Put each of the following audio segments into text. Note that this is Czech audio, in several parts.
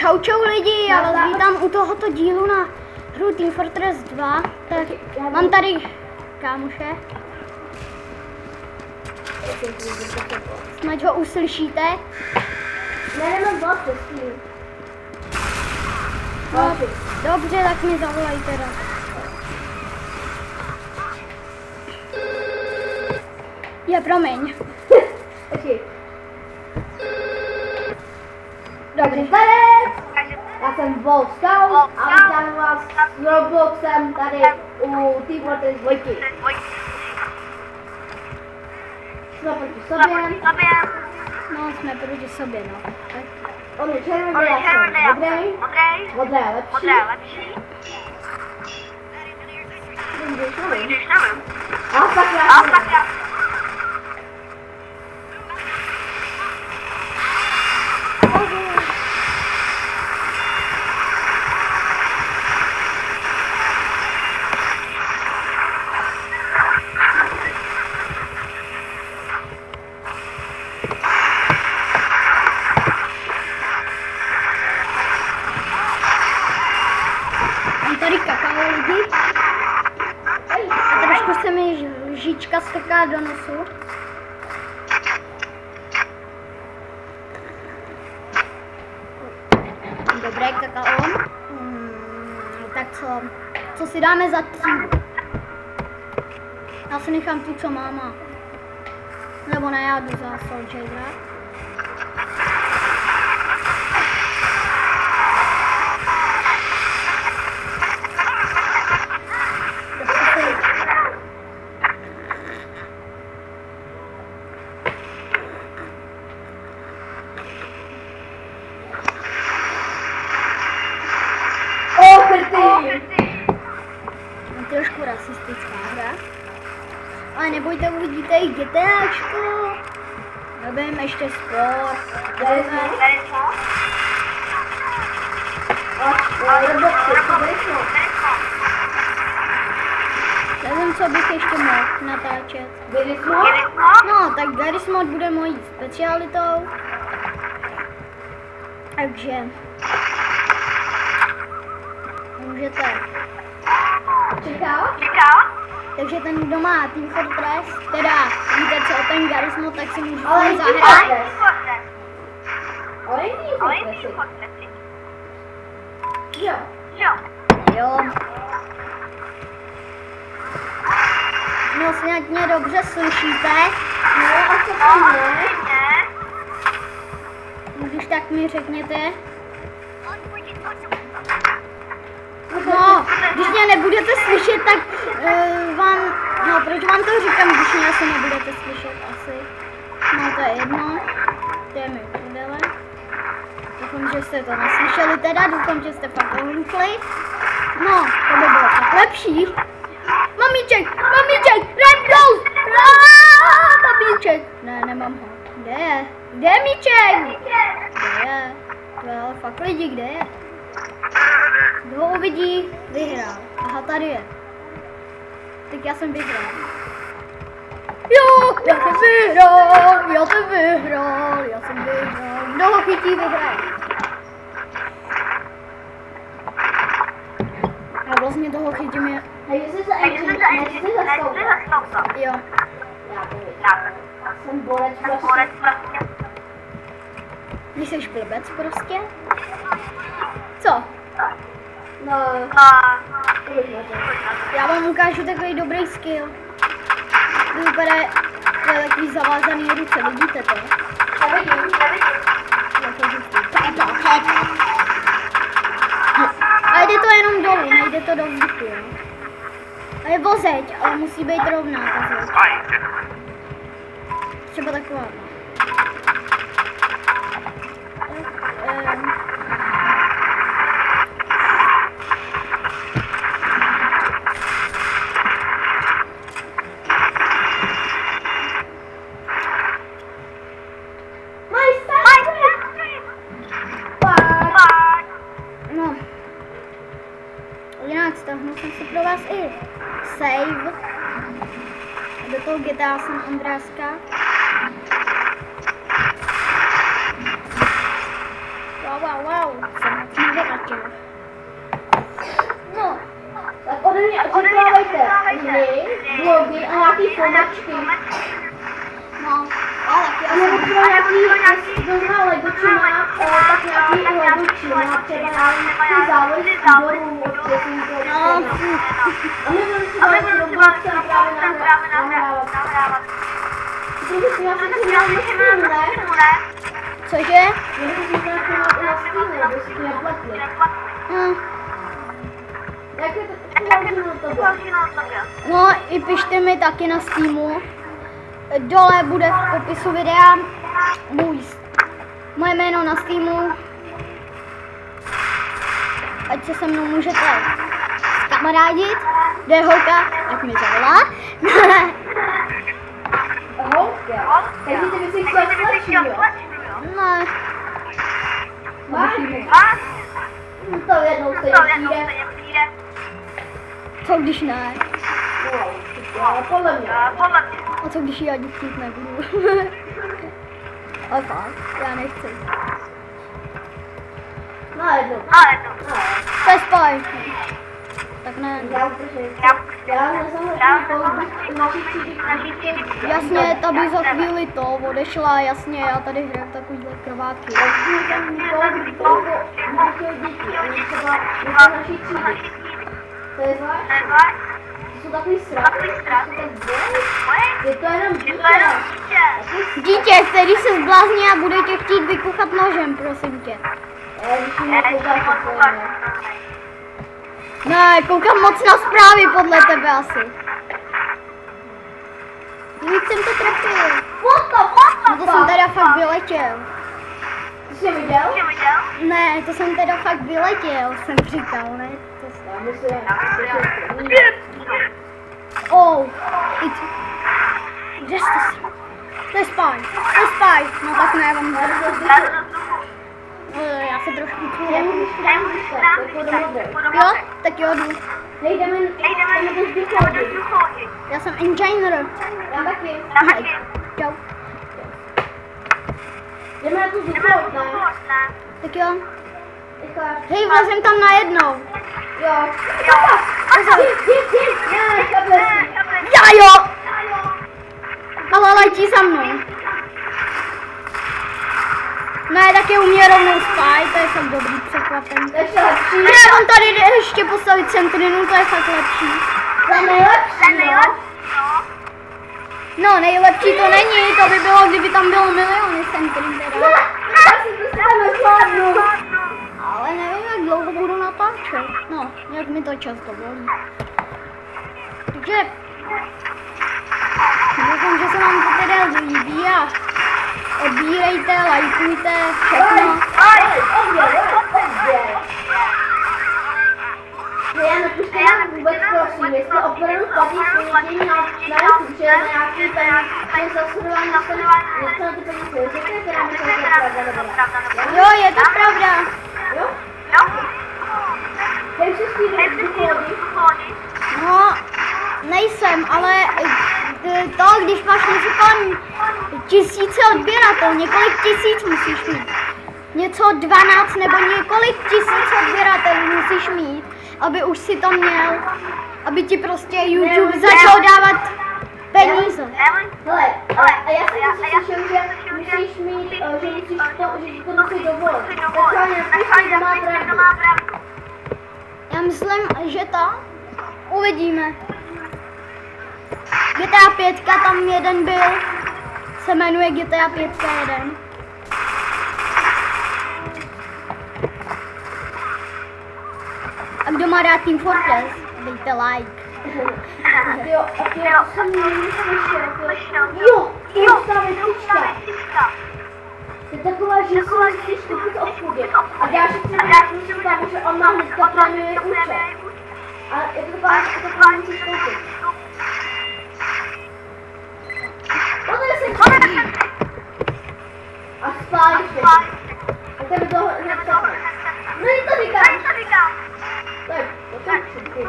Čau lidi, já vás vítám u tohoto dílu na hru Team Fortress 2. Tak mám tady kámoše. Snad ho uslyšíte. Nemám dva přesný. No, dobře, tak mi zavolaj teda. Je, promiň. Okay. Dobrý den, já jsem Wolf Scout a vítám vás s Robloxem tady u Team Fortress 2. Jsme proti sobě. No, jsme proti sobě, no. On je červený, já jsem modrý. Modré je lepší. Jdeš na mém. A sakra. Tady kakao lidi. A trošku se mi lžička strká do nosu. Dobré kakao. Tak co si dáme za tým? Já si nechám tu, co máma. Nebo ne, já jdu za Soldiera. Trošku rasistická hra. Ale nebojte, uvidíte i GTAčko. Dobijeme ještě sport. Nevím, co bych ještě mohl natáčet. No, tak Garry's Mod bude mojí specialitou. Takže můžete. Čeká? Takže ten, kdo má Team Fortress, teda víte co o ten Garry's Mod, tak si můžete Ale zahrát. Ale není Fortress. Jo. No, snad mě dobře slyšíte. No a co tam je? Když tak mi řekněte. No, když mě nebudete slyšet, tak vám, no proč vám to říkám, když mě asi nebudete slyšet, asi. No to je jedno, to je mi prdele. Doufám, že jste to neslyšeli teda, doufám, že jste fakt ohlukli. No, to by bylo tak lepší. Mamíček, Raptors! Mamíček! Ne, nemám ho. Kde je? Kde je míček? Kde je? To je ale fakt lidi, kde je? Kdo ho uvidí, vyhrál. Aha, tady je. Tak já jsem vyhrál. Jo, já jsem vyhrál. Kdo ho chytí, vyhrál. A vlastně toho chytím je. Hej, jestli se zastavil. Jo. Já jsem borec prostě. Ty jsi blbec prostě? Co? No. Já vám ukážu takový dobrý skill. Kdy vypadá takový zavázaný ruce, vidíte to? Nevidím. A jde to jenom dolů, nejde to do vzduchu, jo? A je vozeď, ale musí být rovná ta zeď. Třeba taková. No. Jinak stáhnu jsem si pro vás i save. Do toho GTA San Andreaska. Wow, jsem moc nevyratil. No, tak ode mě očekávejte hry, blogy a nějaký formačky. No, ale taky A nebo třeba nějaký, kdo zná Legoči má, tak nějaký Legoči má třeba ty závody z výborů od přesníků. no, A my budeme třeba s Robloxem právě nahrávat. Protože si já jsem si měl na Steamu, ne? cože? Měli jsme si nějaký na Steamu, aby si to nepletli. Jak je to uloženo na tobě? No, i pište mi taky na Steamu. Dole bude v popisu videa moje jméno na Steamu. Ať se se mnou můžete skamarádit. Kde je holka, ať mi zavolá. Holka? Takže ty bys si chtěl slepší, jo? Ne, Máš? No to jednou stejně přijde. co když ne? Ale podle mě. A co když ji ani chtít nebudu? Ale fakt, já nechci. No jednou. To je spoj. Tak ne. Já nezahledám naší třídy. Jasně, ta by za chvíli to odešla, jasně, já tady hraju takovýhle krváky. To je zvlášť. To jsou takový sraky. Je to jenom dítě. Dítě, který se zblázní a bude tě chtít vykuchat nožem, prosím tě. Když mi nekoukáš na to, Ne, koukám moc na zprávy podle tebe asi. Víc jsem to trefil. No to jsem teda fakt vyletěl. Ty jsi viděl? Ne, to jsem teda fakt vyletěl, jsem říkal, ne? To jsem... Já myslím, Oh, kde jste se? To je spy, no tak ne, vám já se trošku chvíli. Jo, tak jo, jdu. Nejdeme do vzducholodi. Já jsem engineer. Já taky. Čau. Jdeme na tu vzducholod, ne? Tak jo. Rychle. Hej, vlezem tam najednou. Jo. Ne, kablesky. Já jo! Ale letí za mnou. Ne, tak je u mě rovnou spy, to je fakt dobrý překvapení. To je ještě lepší. Ne, on tady jde ještě postavit centrinu, to je fakt lepší. To je nejlepší, jo? No, nejlepší to není, to by bylo, kdyby tam bylo miliony centrin teda. Já si to tam nezvládnu. Ale nevím, jak dlouho budu natáčet. No, jak mi to čas dovolí. Takže, doufám, že se vám to teda líbí a odbírejte, lajkujte, všechno. Já napište nám vůbec prosím, jestli opravdu platí sponění na YouTube, že na nějaký peníze, že za sledování jste něco na ty peníze, řekněte, která mi to je pravda, nebo ne? Jo, je to pravda. Jo? Hej, se stýdej, vzducholodi. No, nejsem, ale to, když máš něco kolem 1000 odběratel, několik tisíc musíš mít. Něco 12 nebo několik tisíc odběratelů musíš mít, aby už si to měl, aby ti prostě YouTube začal dávat peníze. Hele, a já jsem to slyšel, že musíš mít, že musíš to, že ti to musí dovolit. Tak já nemusíš, kdo má pravdu. Já myslím, že to uvidíme. GTA 5 tam jeden byl, se jmenuje GTA 5 1. A kdo má rád Team Fortress, dejte like. Jo, jsem slyšel. Jo, je taková, že se musíš koupit obchodě. A dáš si třeba, že on má hnedka prémiový účet. A je to taková, musíš koupit. Podej se chodí. A spálíš to. A tebe to hned sapne. No jí to říkám. To je všetky.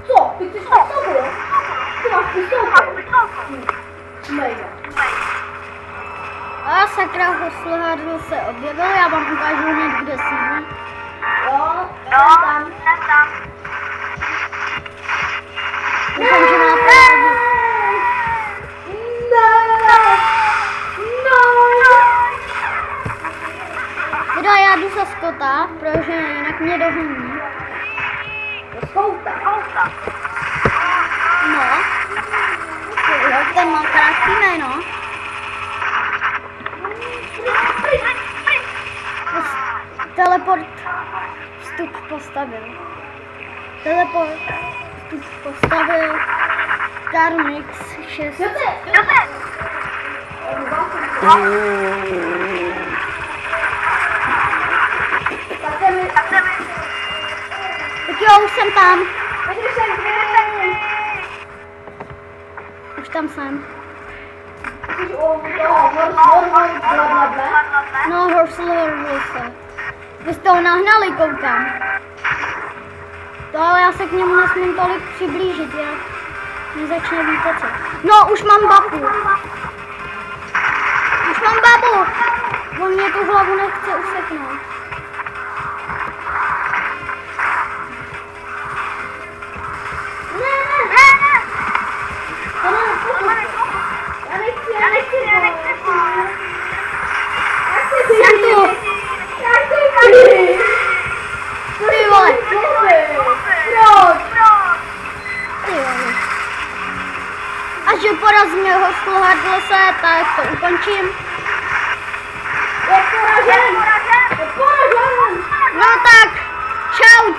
Co? Ty chceš pistolku, jo? Ty máš pistolku. Mega. A já sakra Hostlehardl se objevil, já vám ukážu hned, kde sídlí. Jo, jsem tam. Doufám, že máte rádi. Teda já jdu za Scotta, protože jinak mě dohoní. Do skouta. No. Jo, ten má krásný jméno. Teleport vstup postavil. Karmix 6. Tak jo, už jsem tam. Už tam jsem. No, Hostlehardl se. Vy jste ho nahnali, koukám. To ale já se k němu nesmím tolik přiblížit, jak nezačne víte co. No, už mám babu. On mě tu hlavu nechce useknout. Jsem tu. Ty vole. Ty vole. Až že porazím Hostlehardl se, tak to ukončím. Je poražen! No tak, čau.